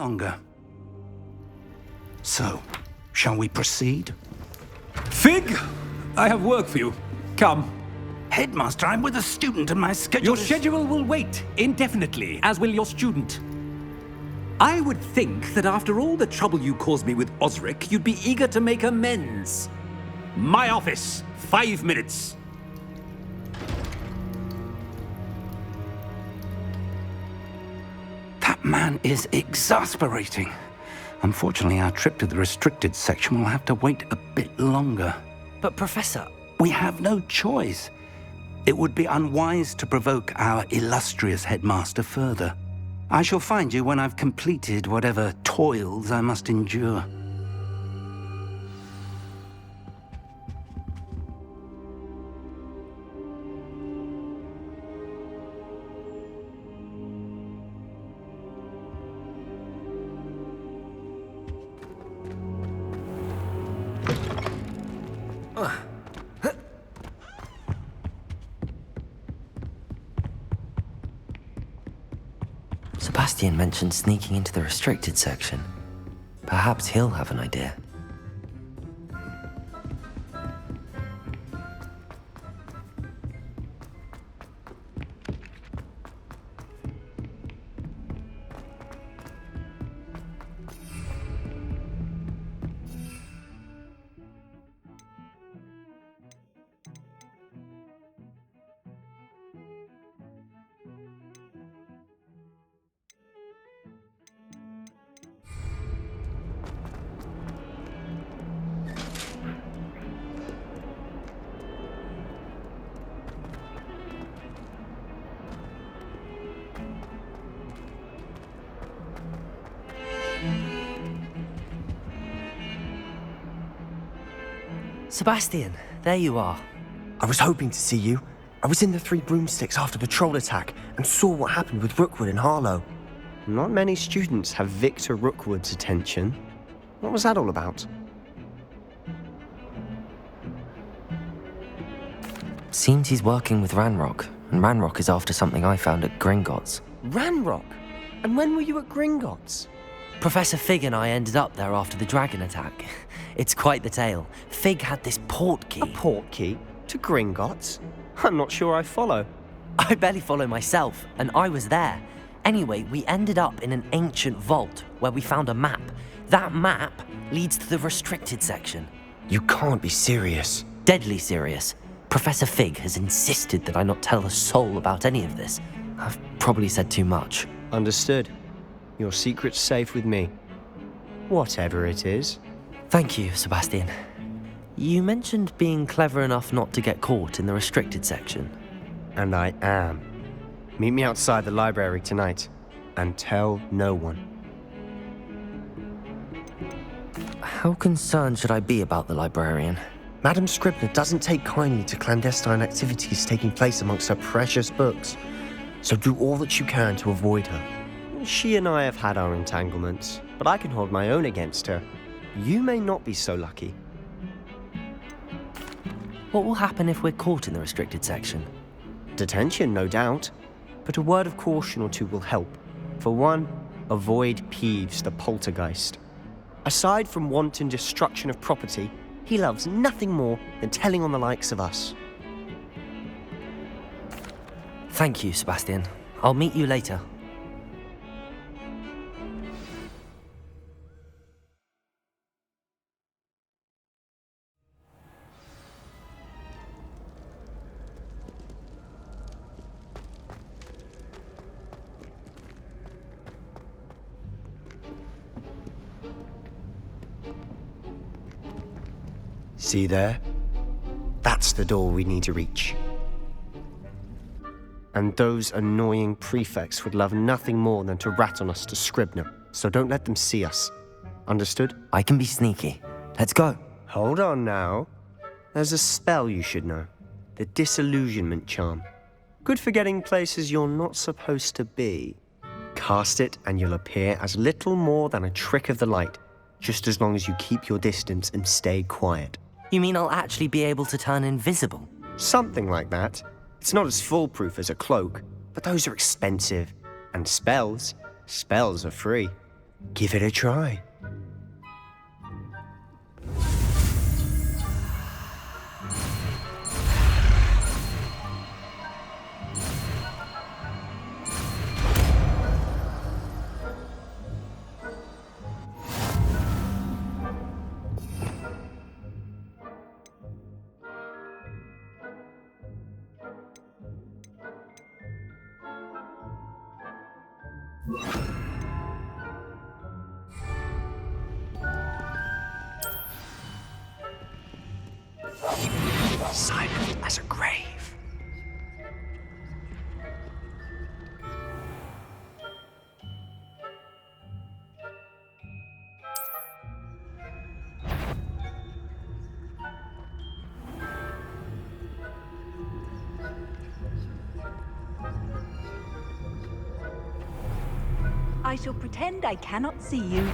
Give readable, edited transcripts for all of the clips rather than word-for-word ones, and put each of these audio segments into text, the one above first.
longer. So, shall we proceed? Fig! I have work for you. Come. Headmaster, I'm with a student and my schedule Your schedule will wait indefinitely, as will your student. I would think that after all the trouble you caused me with Osric, you'd be eager to make amends. My office, 5 minutes. That man is exasperating. Unfortunately, our trip to the restricted section will have to wait a bit longer. But Professor... We have no choice. It would be unwise to provoke our illustrious headmaster further. I shall find you when I've completed whatever toils I must endure. Sebastian mentioned sneaking into the restricted section. Perhaps he'll have an idea. Sebastian, there you are. I was hoping to see you. I was in the Three Broomsticks after the troll attack and saw what happened with Rookwood and Harlow. Not many students have Victor Rookwood's attention. What was that all about? Seems he's working with Ranrock, and Ranrock is after something I found at Gringotts. Ranrock? And when were you at Gringotts? Professor Fig and I ended up there after the dragon attack. It's quite the tale. Fig had this port key. A port key? To Gringotts? I'm not sure I follow. I barely follow myself, and I was there. Anyway, we ended up in an ancient vault where we found a map. That map leads to the restricted section. You can't be serious. Deadly serious. Professor Fig has insisted that I not tell a soul about any of this. I've probably said too much. Understood. Your secret's safe with me. Whatever it is. Thank you, Sebastian. You mentioned being clever enough not to get caught in the restricted section. And I am. Meet me outside the library tonight, and tell no one. How concerned should I be about the librarian? Madam Scribner doesn't take kindly to clandestine activities taking place amongst her precious books. So do all that you can to avoid her. She and I have had our entanglements, but I can hold my own against her. You may not be so lucky. What will happen if we're caught in the restricted section? Detention, no doubt. But a word of caution or two will help. For one, avoid Peeves, the poltergeist. Aside from wanton destruction of property, he loves nothing more than telling on the likes of us. Thank you, Sebastian. I'll meet you later. See there? That's the door we need to reach. And those annoying prefects would love nothing more than to rat on us to Scribner, so don't let them see us. Understood? I can be sneaky. Let's go. Hold on now. There's a spell you should know. The Disillusionment Charm. Good for getting places you're not supposed to be. Cast it and you'll appear as little more than a trick of the light, just as long as you keep your distance and stay quiet. You mean I'll actually be able to turn invisible? Something like that. It's not as foolproof as a cloak, but those are expensive. And spells are free. Give it a try. Silent as a grave. I shall pretend I cannot see you.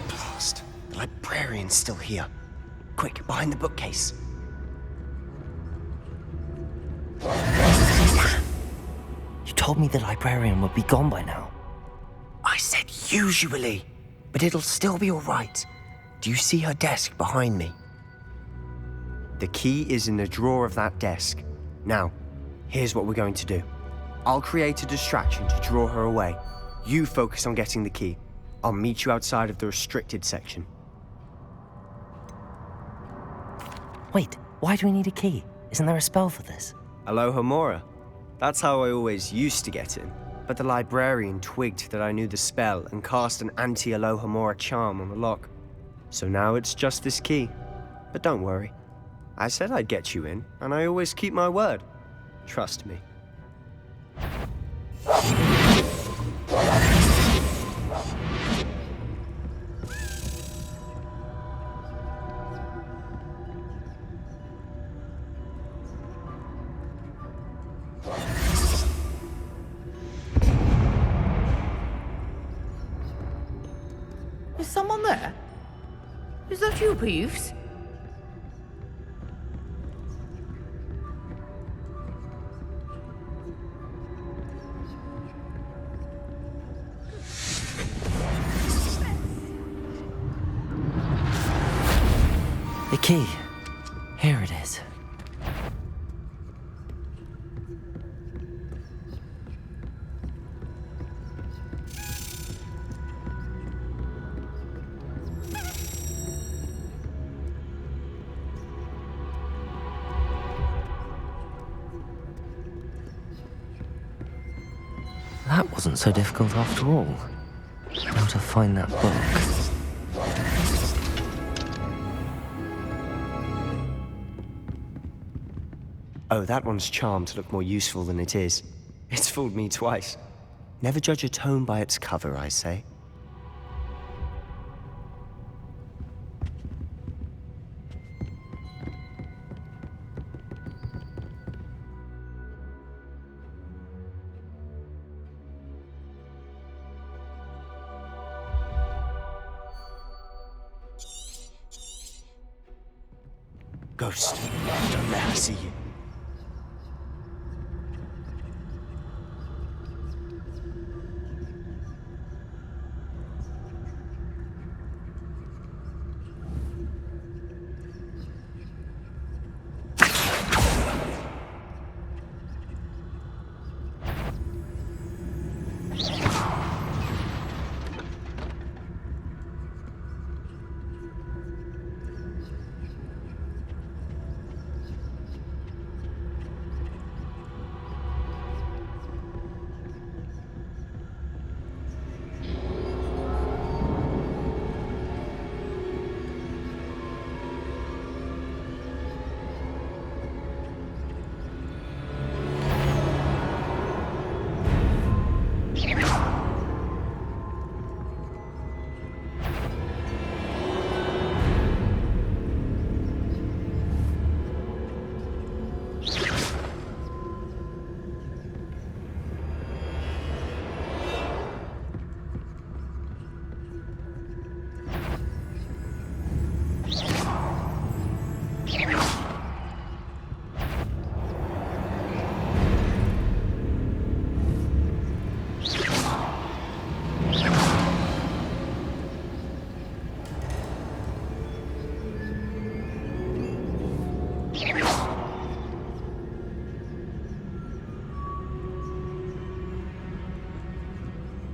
Blast. The librarian's still here. Quick, behind the bookcase. You told me the librarian would be gone by now. I said usually, but it'll still be all right. Do you see her desk behind me? The key is in the drawer of that desk. Now, here's what we're going to do. I'll create a distraction to draw her away. You focus on getting the key. I'll meet you outside of the restricted section. Wait, why do we need a key? Isn't there a spell for this? Alohomora. That's how I always used to get in. But the librarian twigged that I knew the spell and cast an anti-Alohomora charm on the lock. So now it's just this key. But don't worry. I said I'd get you in, and I always keep my word. Trust me. Is someone there? Is that you, Peeves? The key. Here it is. That wasn't so difficult after all. How to find that book. Oh, that one's charmed to look more useful than it is. It's fooled me twice. Never judge a tome by its cover, I say. Ghost, don't let her see you.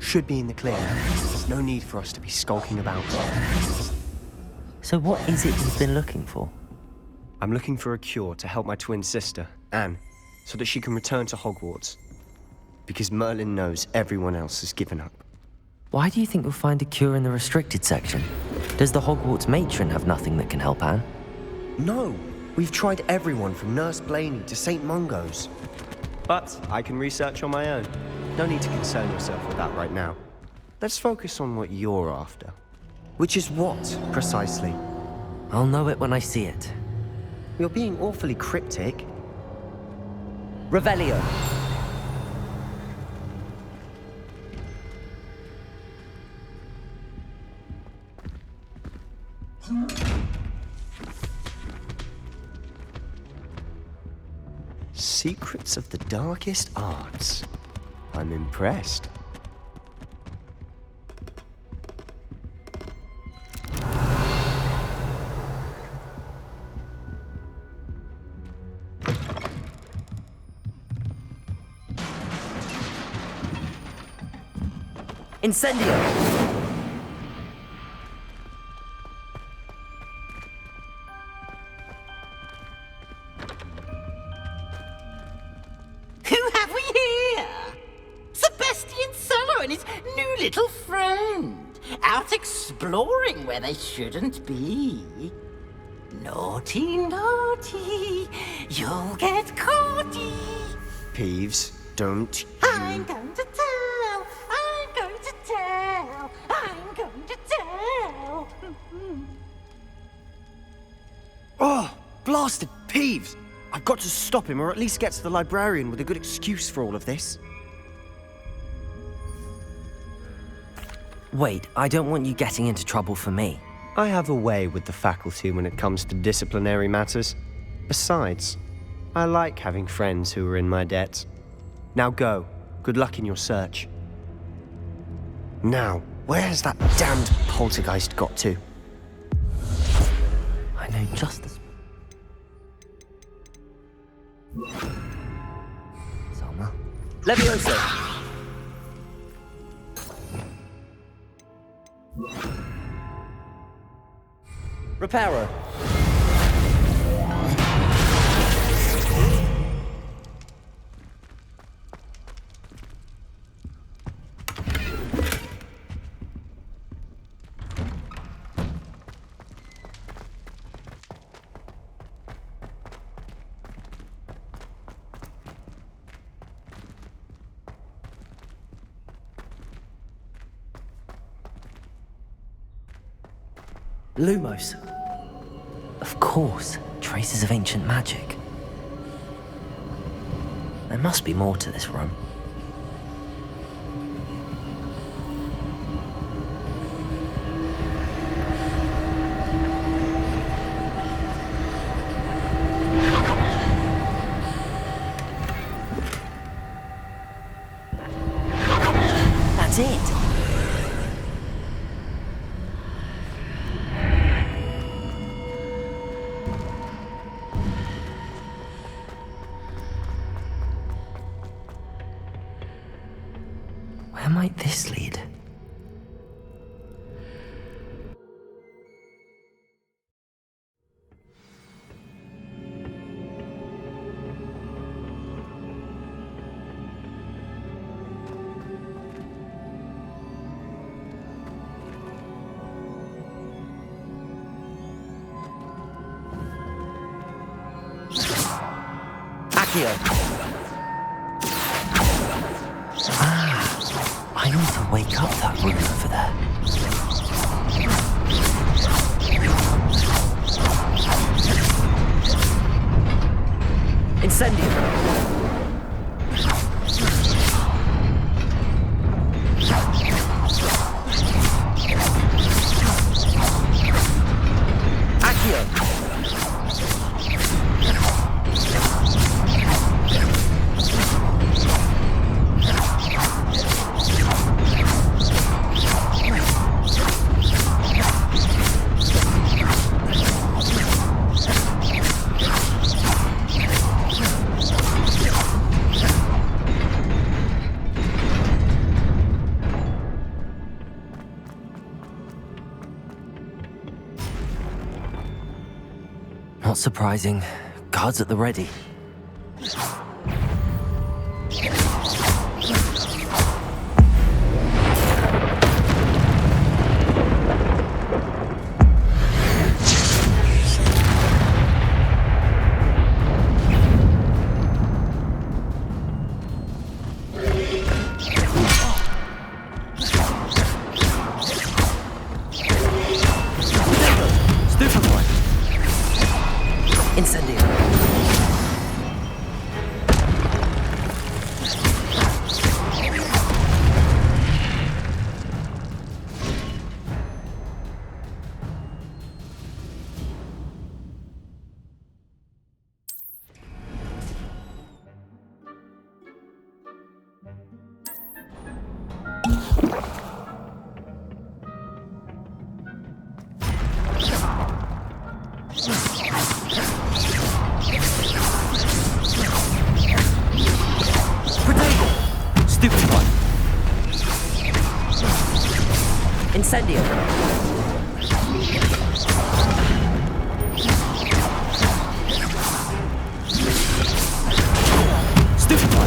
Should be in the clear. There's no need for us to be skulking about. So what is it you've been looking for? I'm looking for a cure to help my twin sister, Anne, so that she can return to Hogwarts. Because Merlin knows everyone else has given up. Why do you think you'll find a cure in the restricted section? Does the Hogwarts matron have nothing that can help Anne? No, we've tried everyone from Nurse Blaney to St. Mungo's. But I can research on my own. No need to concern yourself with that right now. Let's focus on what you're after. Which is what, precisely? I'll know it when I see it. You're being awfully cryptic. Revelio. Secrets of the darkest arts. I'm impressed. Incendio! Who have we here? Sebastian Sallow and his new little friend, out exploring where they shouldn't be. Naughty, naughty, you'll get caughty. Peeves, don't I'm going to tell, I'm going to tell, I'm going to tell. Oh, blasted Peeves! I've got to stop him, or at least get to the librarian with a good excuse for all of this. Wait, I don't want you getting into trouble for me. I have a way with the faculty when it comes to disciplinary matters. Besides, I like having friends who are in my debt. Now go. Good luck in your search. Now, where's that damned poltergeist got to? I know just as... Selma. Levioso! Reparo. Lumos. Of course, traces of ancient magic. There must be more to this room. That's it. Where might this lead? Accio! I need to wake up that room over there. Incendio! Not surprising. Guards at the ready. Incendio. Stupefy.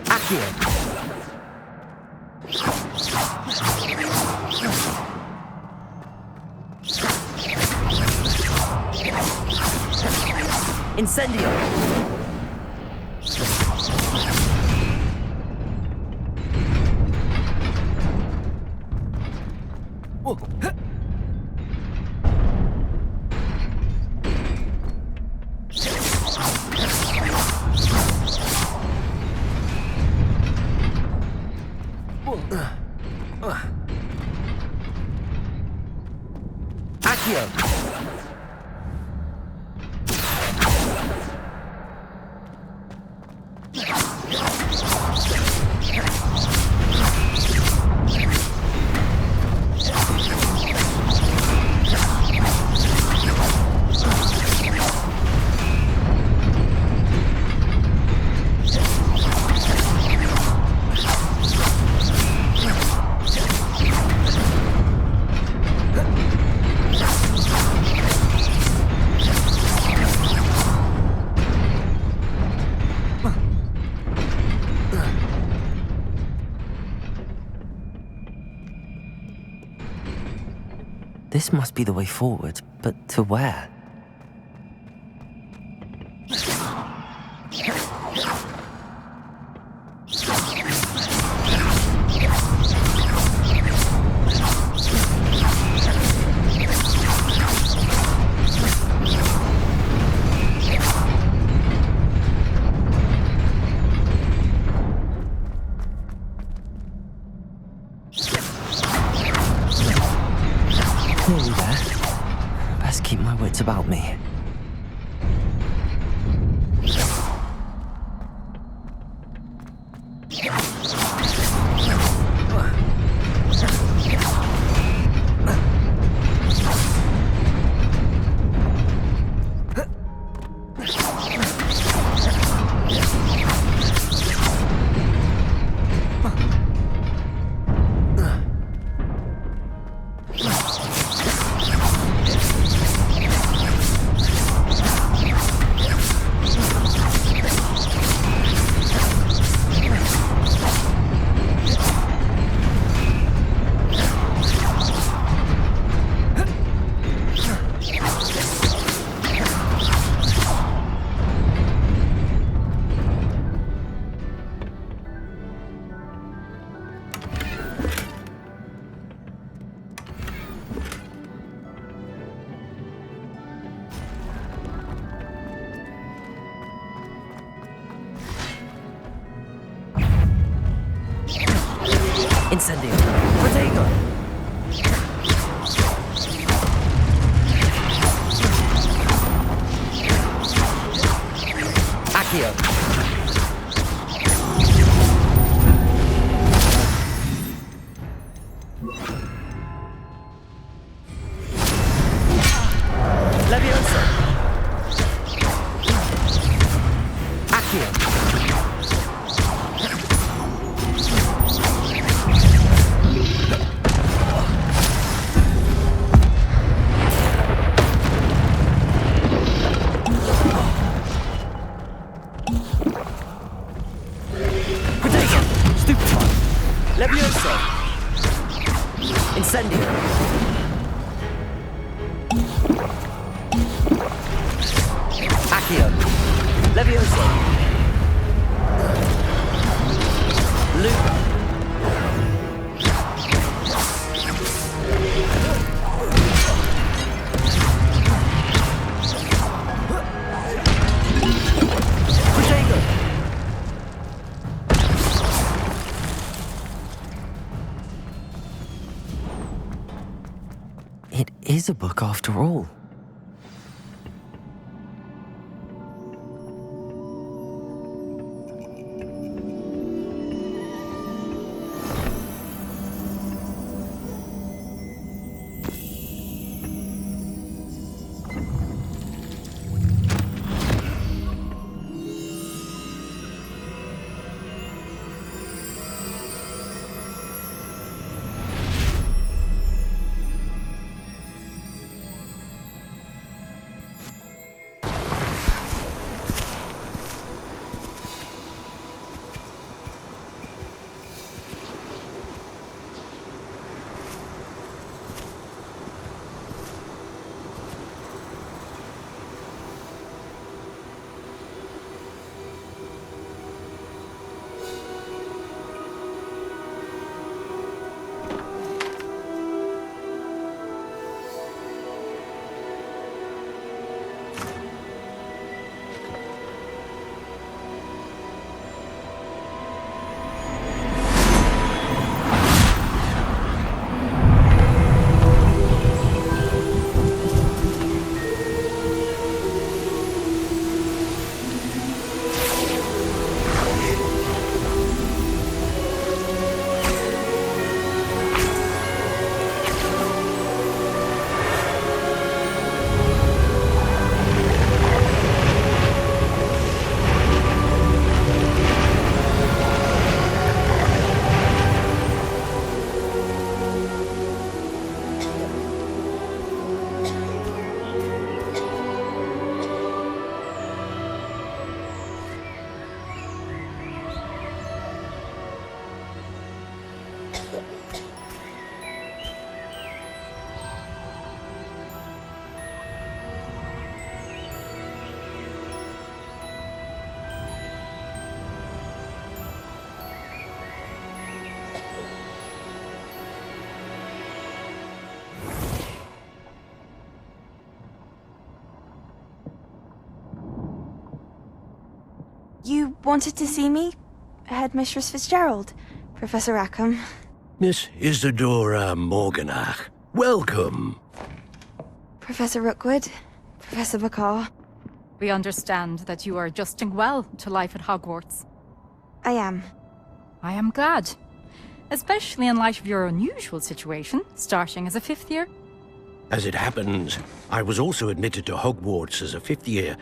Accio. Incendio! Accio! This must be the way forward, but to where? Nearly there. Best keep my wits about me. Incendio. Protego. Accio. Leviosa. Leviosa. Loop. Protego. It is a book after all. You wanted to see me? Headmistress Fitzgerald? Professor Rackham? Miss Isadora Morganach, welcome. Professor Rookwood? Professor Bakar? We understand that you are adjusting well to life at Hogwarts. I am. I am glad. Especially in light of your unusual situation, starting as a 5th year. As it happens, I was also admitted to Hogwarts as a 5th year.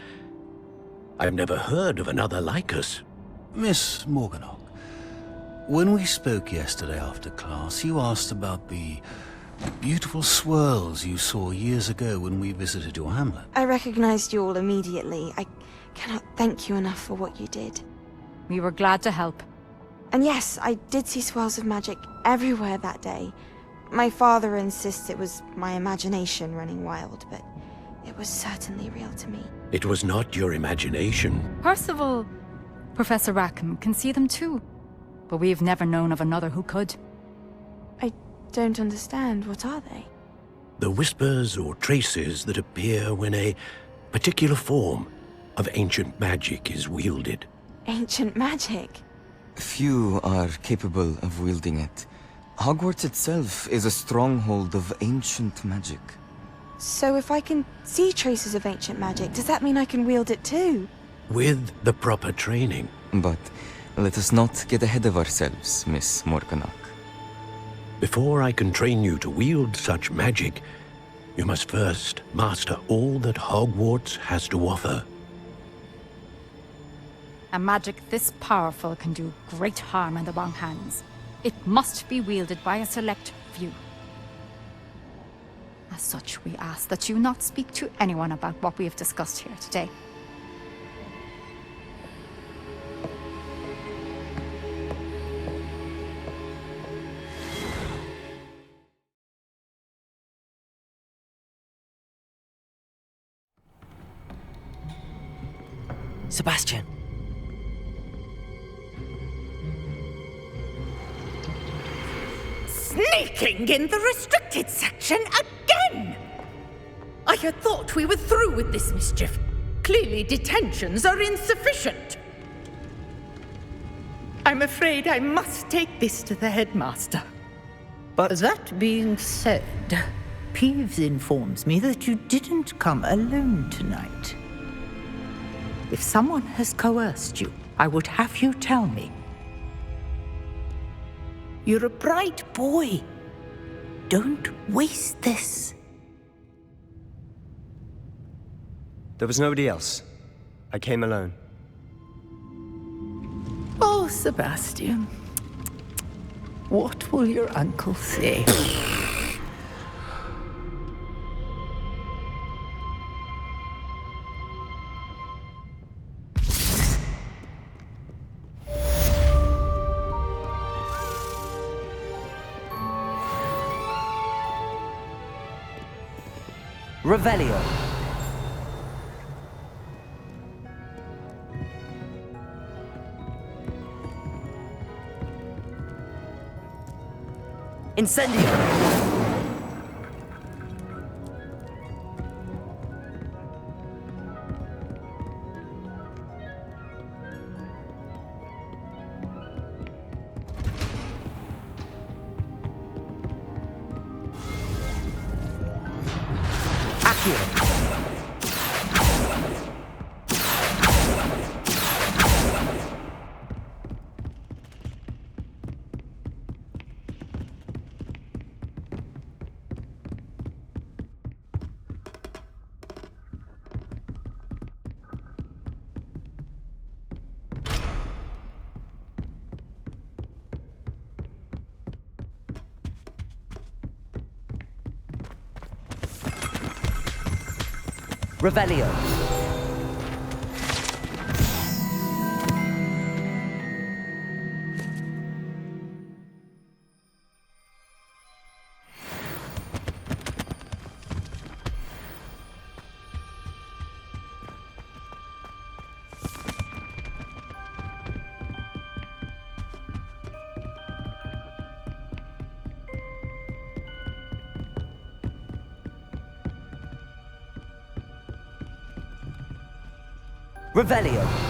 I've never heard of another like us. Miss Morganach, when we spoke yesterday after class, you asked about the beautiful swirls you saw years ago when we visited your hamlet. I recognized you all immediately. I cannot thank you enough for what you did. We were glad to help. And yes, I did see swirls of magic everywhere that day. My father insists it was my imagination running wild, but it was certainly real to me. It was not your imagination. Percival, Professor Rackham can see them too. But we've never known of another who could. I don't understand. What are they? The whispers or traces that appear when a particular form of ancient magic is wielded. Ancient magic? Few are capable of wielding it. Hogwarts itself is a stronghold of ancient magic. So if I can see traces of ancient magic, does that mean I can wield it too? With the proper training. But let us not get ahead of ourselves, Miss Morganach. Before I can train you to wield such magic, you must first master all that Hogwarts has to offer. A magic this powerful can do great harm in the wrong hands. It must be wielded by a select few. As such, we ask that you not speak to anyone about what we have discussed here today. Sebastian. Sneaking in the restricted section again! I had thought we were through with this mischief. Clearly detentions are insufficient. I'm afraid I must take this to the headmaster. But that being said, Peeves informs me that you didn't come alone tonight. If someone has coerced you, I would have you tell me. You're a bright boy. Don't waste this. there was nobody else. I came alone. Oh, Sebastian. What will your uncle say? Revelio. Incendio. Accio. Revelio. Revelio.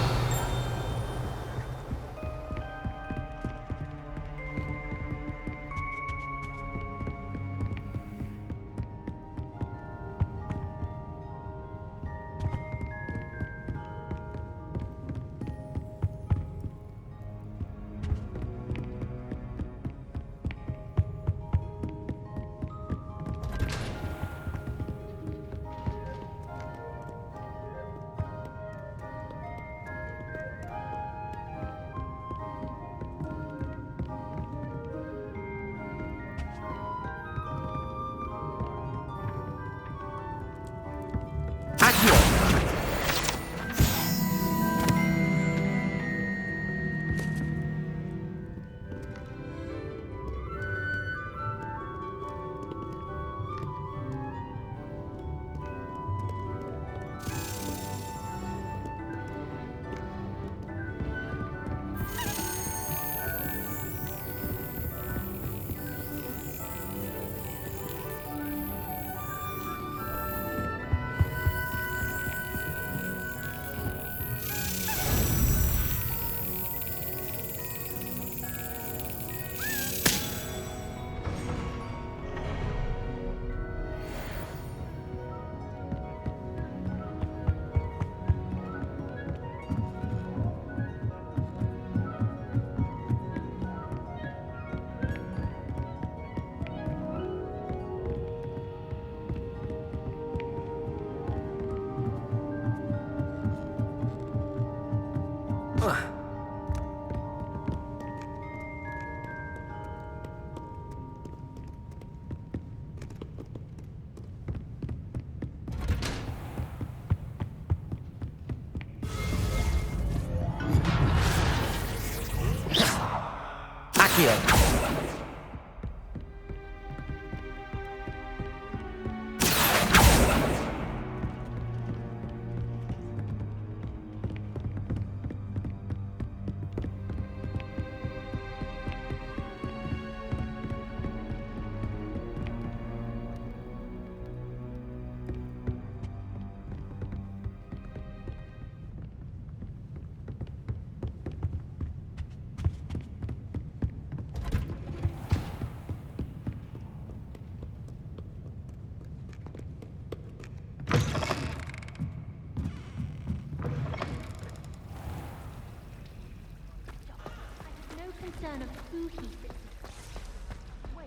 Accio. learn of who he fixes. Wait.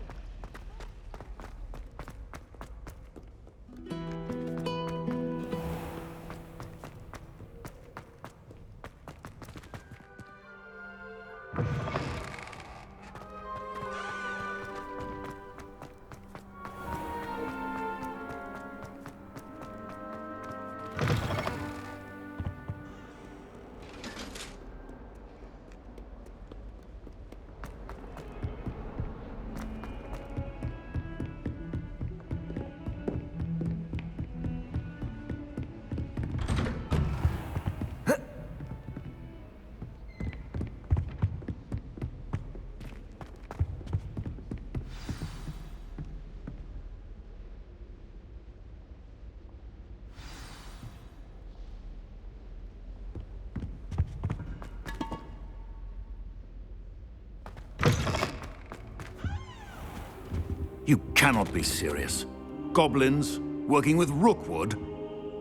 You cannot be serious. Goblins working with Rookwood?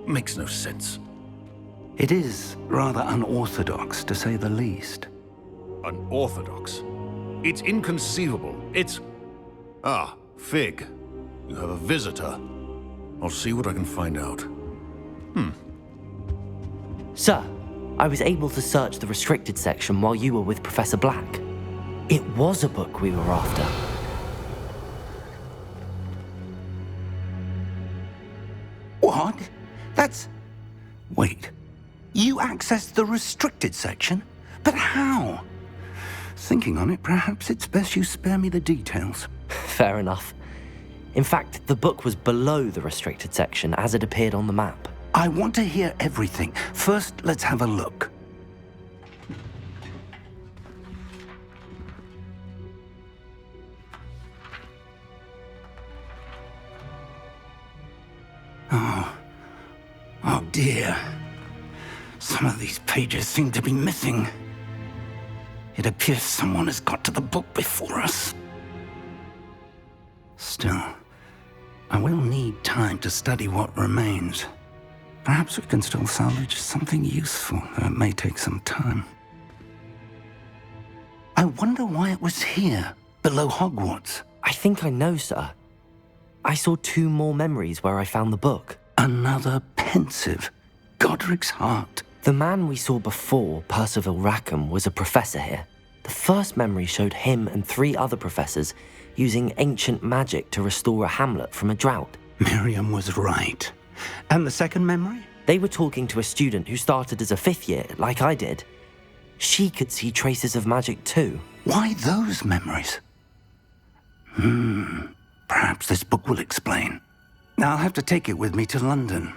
Makes no sense. It is rather unorthodox, to say the least. Unorthodox? It's inconceivable. It's... Ah, Fig. You have a visitor. I'll see what I can find out. Sir, I was able to search the restricted section while you were with Professor Black. It was a book we were after. What? That's... Wait. You accessed the restricted section? But how? Thinking on it, perhaps it's best you spare me the details. Fair enough. In fact, the book was below the restricted section as it appeared on the map. I want to hear everything. First, let's have a look. Oh dear. Some of these pages seem to be missing. It appears someone has got to the book before us. Still, I will need time to study what remains. Perhaps we can still salvage something useful, though it may take some time. I wonder why it was here, below Hogwarts. I think I know, sir. I saw 2 more memories where I found the book. Another pensive. Godric's heart. The man we saw before, Percival Rackham, was a professor here. The first memory showed him and 3 other professors using ancient magic to restore a hamlet from a drought. Miriam was right. And the second memory? They were talking to a student who started as a 5th year, like I did. She could see traces of magic too. Why those memories? Perhaps this book will explain. I'll have to take it with me to London.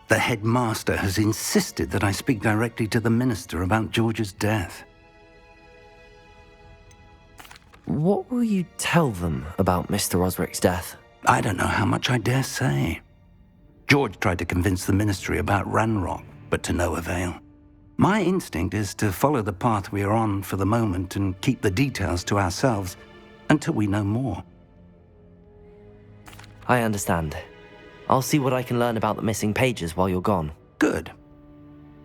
The headmaster has insisted that I speak directly to the minister about George's death. What will you tell them about Mr. Osric's death? I don't know how much I dare say. George tried to convince the ministry about Ranrock, but to no avail. My instinct is to follow the path we are on for the moment and keep the details to ourselves until we know more. I understand. I'll see what I can learn about the missing pages while you're gone. Good.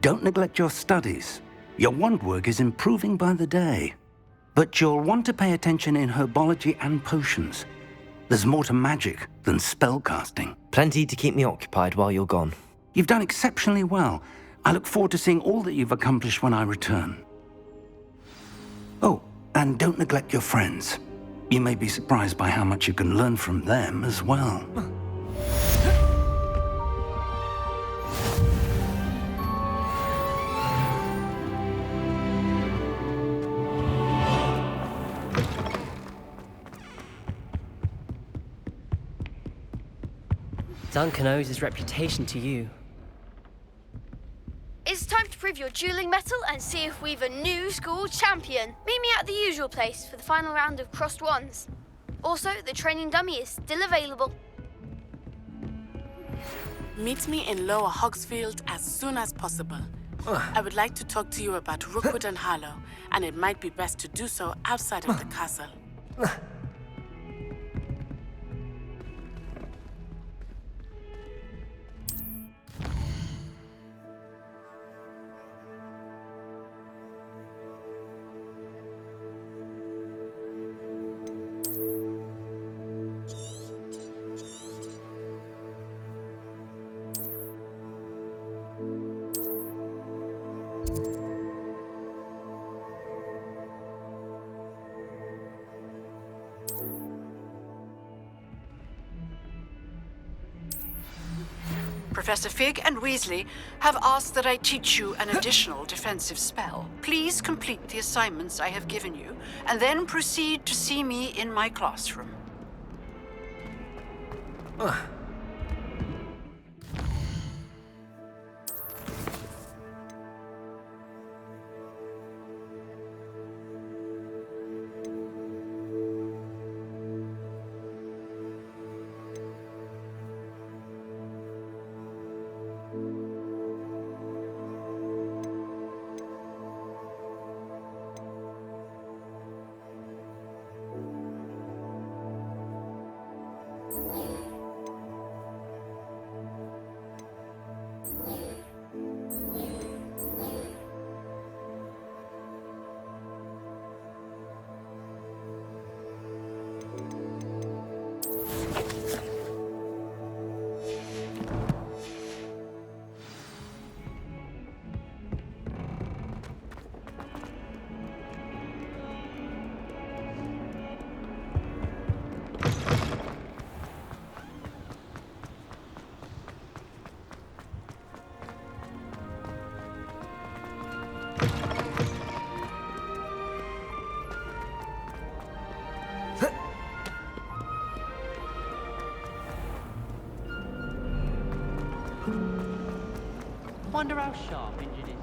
Don't neglect your studies. Your wand work is improving by the day. But you'll want to pay attention in herbology and potions. There's more to magic than spellcasting. Plenty to keep me occupied while you're gone. You've done exceptionally well. I look forward to seeing all that you've accomplished when I return. Oh, and don't neglect your friends. You may be surprised by how much you can learn from them as well. Duncan owes his reputation to you. It's time to prove your dueling mettle and see if we've a new school champion. Meet me at the usual place for the final round of crossed wands. Also, the training dummy is still available. Meet me in Lower Hogsfield as soon as possible. I would like to talk to you about Rookwood and Harlow, and it might be best to do so outside of the castle. Professor Fig and Weasley have asked that I teach you an additional defensive spell. Please complete the assignments I have given you, and then proceed to see me in my classroom. Wonder how sharp injured is.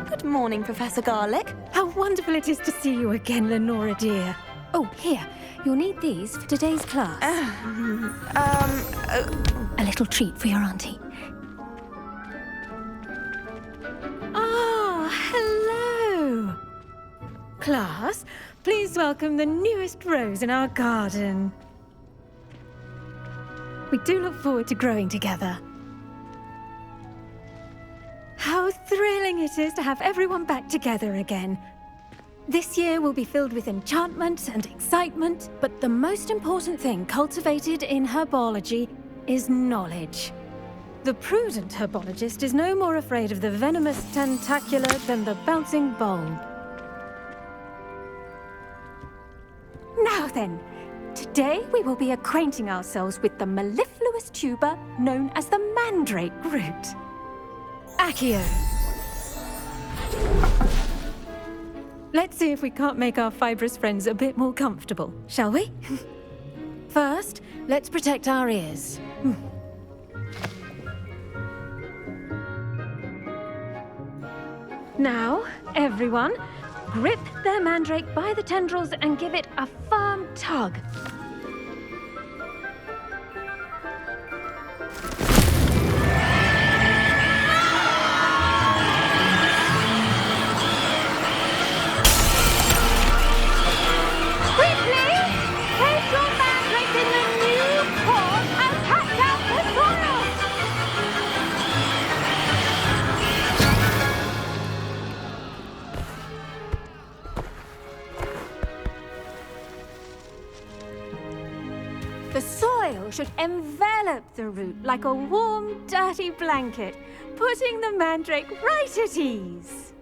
Good morning, Professor Garlick. How wonderful it is to see you again, Lenora dear. Oh, here. You'll need these for today's class. A little treat for your auntie. Ah, hello. Class, please welcome the newest rose in our garden. We do look forward to growing together. How thrilling it is to have everyone back together again. This year will be filled with enchantment and excitement, but the most important thing cultivated in herbology is knowledge. The prudent herbologist is no more afraid of the venomous tentacular than the bouncing bulb. Now then, today we will be acquainting ourselves with the mellifluous tuber known as the mandrake root. Accio. Let's see if we can't make our fibrous friends a bit more comfortable, shall we? First, let's protect our ears. Now, everyone, grip their mandrake by the tendrils and give it a firm tug. The soil should envelop the root like a warm, dirty blanket, putting the mandrake right at ease.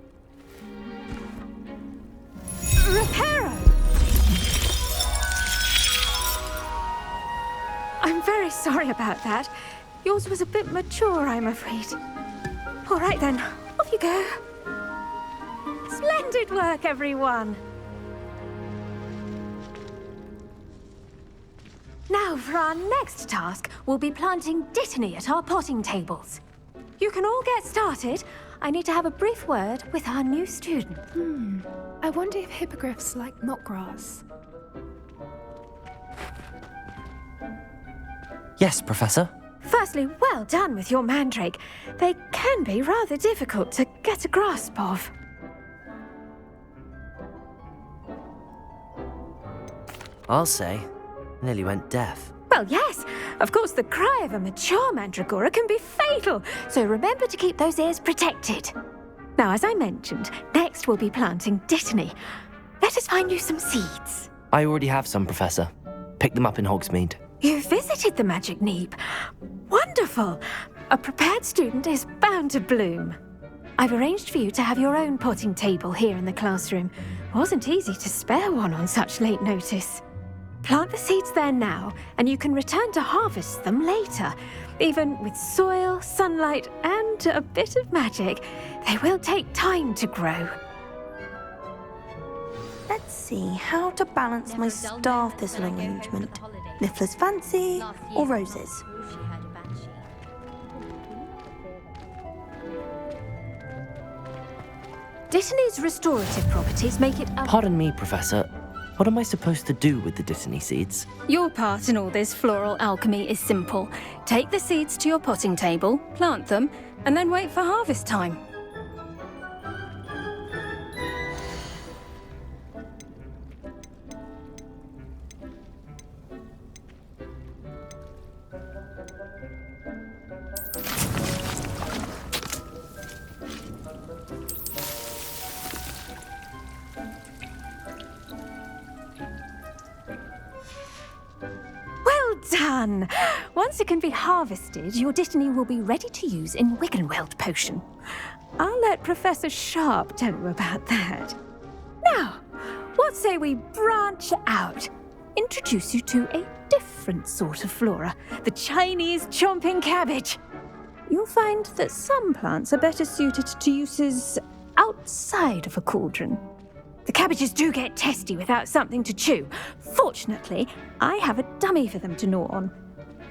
Reparo! I'm very sorry about that. Yours was a bit mature, I'm afraid. All right then, off you go. Splendid work, everyone. Now, for our next task, we'll be planting dittany at our potting tables. You can all get started. I need to have a brief word with our new student. I wonder if hippogriffs like knotgrass. Yes, Professor. Firstly, well done with your mandrake. They can be rather difficult to get a grasp of. I'll say, nearly went deaf. Well, yes. Of course, the cry of a mature mandragora can be fatal, so remember to keep those ears protected. Now, as I mentioned, next we'll be planting Dittany. Let us find you some seeds. I already have some, Professor. Pick them up in Hogsmeade. You visited the Magic Neep. Wonderful. A prepared student is bound to bloom. I've arranged for you to have your own potting table here in the classroom. Wasn't easy to spare one on such late notice. Plant the seeds there now, and you can return to harvest them later. Even with soil, sunlight, and a bit of magic, they will take time to grow. Let's see how to balance my star thistle arrangement. Niffler's fancy or roses? Dittany's restorative properties make it Pardon me, Professor. What am I supposed to do with the Dittany seeds? Your part in all this floral alchemy is simple. Take the seeds to your potting table, plant them, and then wait for harvest time. Done! Once it can be harvested, your Dittany will be ready to use in Wiggenweld potion. I'll let Professor Sharp tell you about that. Now, what say we branch out? Introduce you to a different sort of flora, the Chinese chomping cabbage. You'll find that some plants are better suited to uses outside of a cauldron. The cabbages do get testy without something to chew. Fortunately, I have a dummy for them to gnaw on.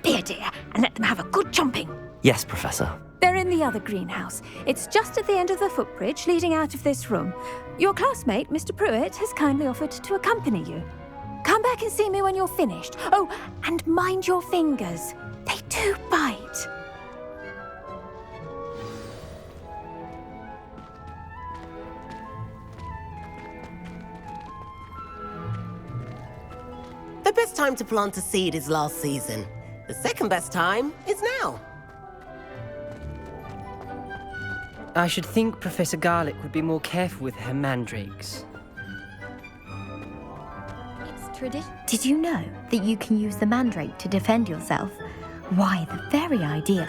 Be a dear and let them have a good chomping. Yes, Professor. They're in the other greenhouse. It's just at the end of the footbridge leading out of this room. Your classmate, Mr. Pruitt, has kindly offered to accompany you. Come back and see me when you're finished. Oh, and mind your fingers. They do bite. The best time to plant a seed is last season. The second best time is now. I should think Professor Garlick would be more careful with her mandrakes. It's tradition. Did you know that you can use the mandrake to defend yourself? Why, the very idea.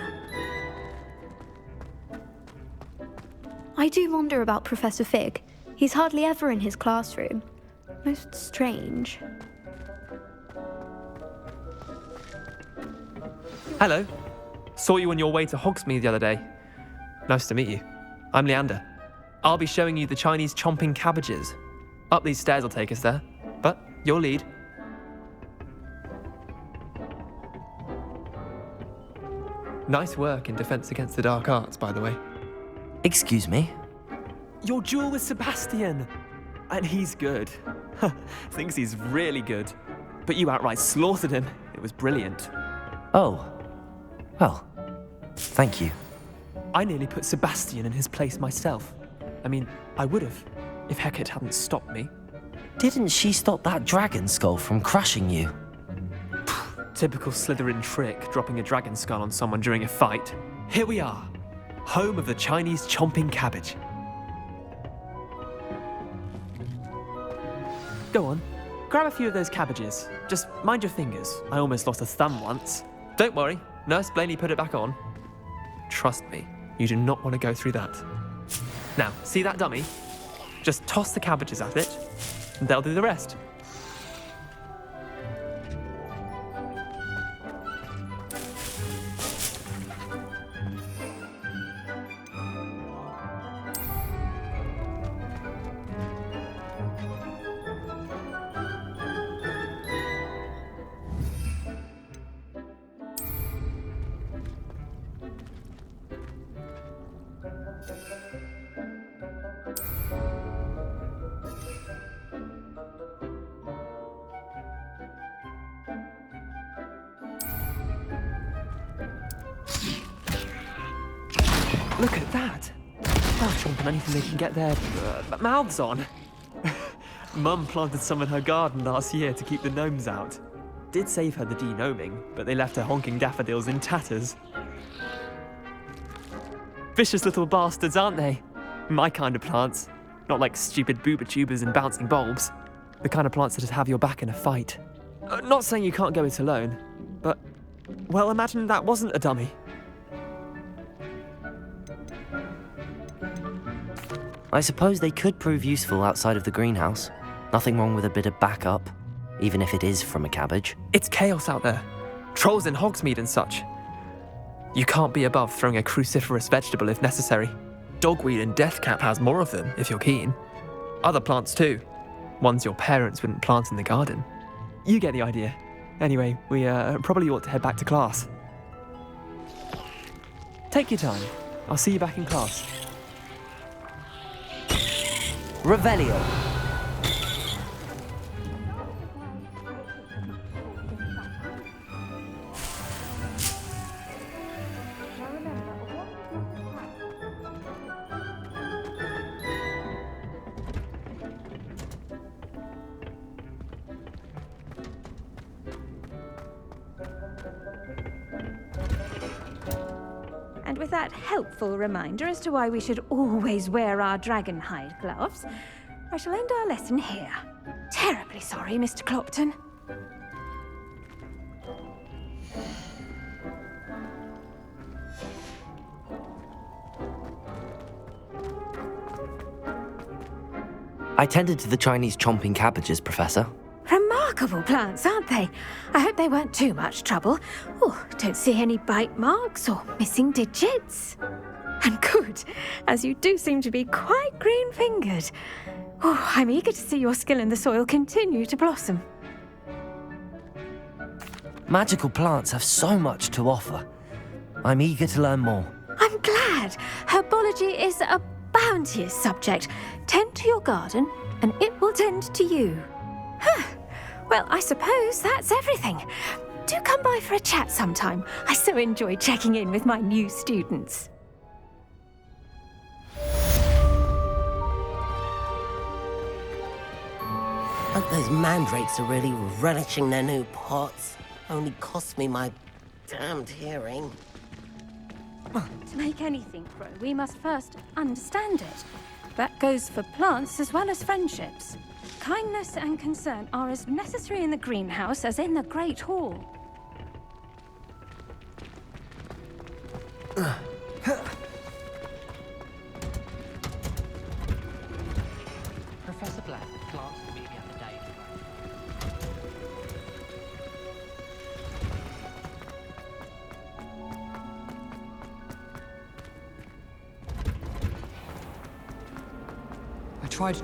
I do wonder about Professor Fig. He's hardly ever in his classroom. Most strange. Hello. Saw you on your way to Hogsmeade the other day. Nice to meet you. I'm Leander. I'll be showing you the Chinese chomping cabbages. Up these stairs will take us there, but your lead. Nice work in Defense Against the Dark Arts, by the way. Excuse me? Your duel with Sebastian. And he's good. Thinks he's really good. But you outright slaughtered him. It was brilliant. Oh. Well, thank you. I nearly put Sebastian in his place myself. I mean, I would have, if Hecate hadn't stopped me. Didn't she stop that dragon skull from crushing you? Typical Slytherin trick, dropping a dragon skull on someone during a fight. Here we are, home of the Chinese chomping cabbage. Go on, grab a few of those cabbages. Just mind your fingers. I almost lost a thumb once. Don't worry, Nurse Blaney put it back on. Trust me, you do not want to go through that. Now, see that dummy? Just toss the cabbages at it, and they'll do the rest. Look at that! They'll chomp on anything they can get their mouths on. Mum planted some in her garden last year to keep the gnomes out. did save her the denoming, but they left her honking daffodils in tatters. Vicious little bastards, aren't they? My kind of plants. Not like stupid booba tubers and bouncing bulbs. The kind of plants that have your back in a fight. Not saying you can't go it alone, but, well, imagine that wasn't a dummy. I suppose they could prove useful outside of the greenhouse. Nothing wrong with a bit of backup, even if it is from a cabbage. It's chaos out there. Trolls in Hogsmeade and such. You can't be above throwing a cruciferous vegetable if necessary. Dogweed and deathcap has more of them, if you're keen. Other plants too. Ones your parents wouldn't plant in the garden. You get the idea. Anyway, we probably ought to head back to class. Take your time. I'll see you back in class. Revelio. And with that helpful reminder as to why we should always wear our dragon hide gloves, I shall end our lesson here. Terribly sorry, Mr. Clopton. I tended to the Chinese chomping cabbages, Professor. Remarkable plants, aren't they? I hope they weren't too much trouble. Oh, don't see any bite marks or missing digits. And good, as you do seem to be quite green-fingered. Oh, I'm eager to see your skill in the soil continue to blossom. Magical plants have so much to offer. I'm eager to learn more. I'm glad. Herbology is a bounteous subject. Tend to your garden, and it will tend to you. Huh. Well, I suppose that's everything. Do come by for a chat sometime. I so enjoy checking in with my new students. Hope those mandrakes are really relishing their new pots. Only cost me my damned hearing. To make anything grow, we must first understand it. That goes for plants as well as friendships. Kindness and concern are as necessary in the greenhouse as in the Great Hall. Professor Black glanced at me the other day. I tried.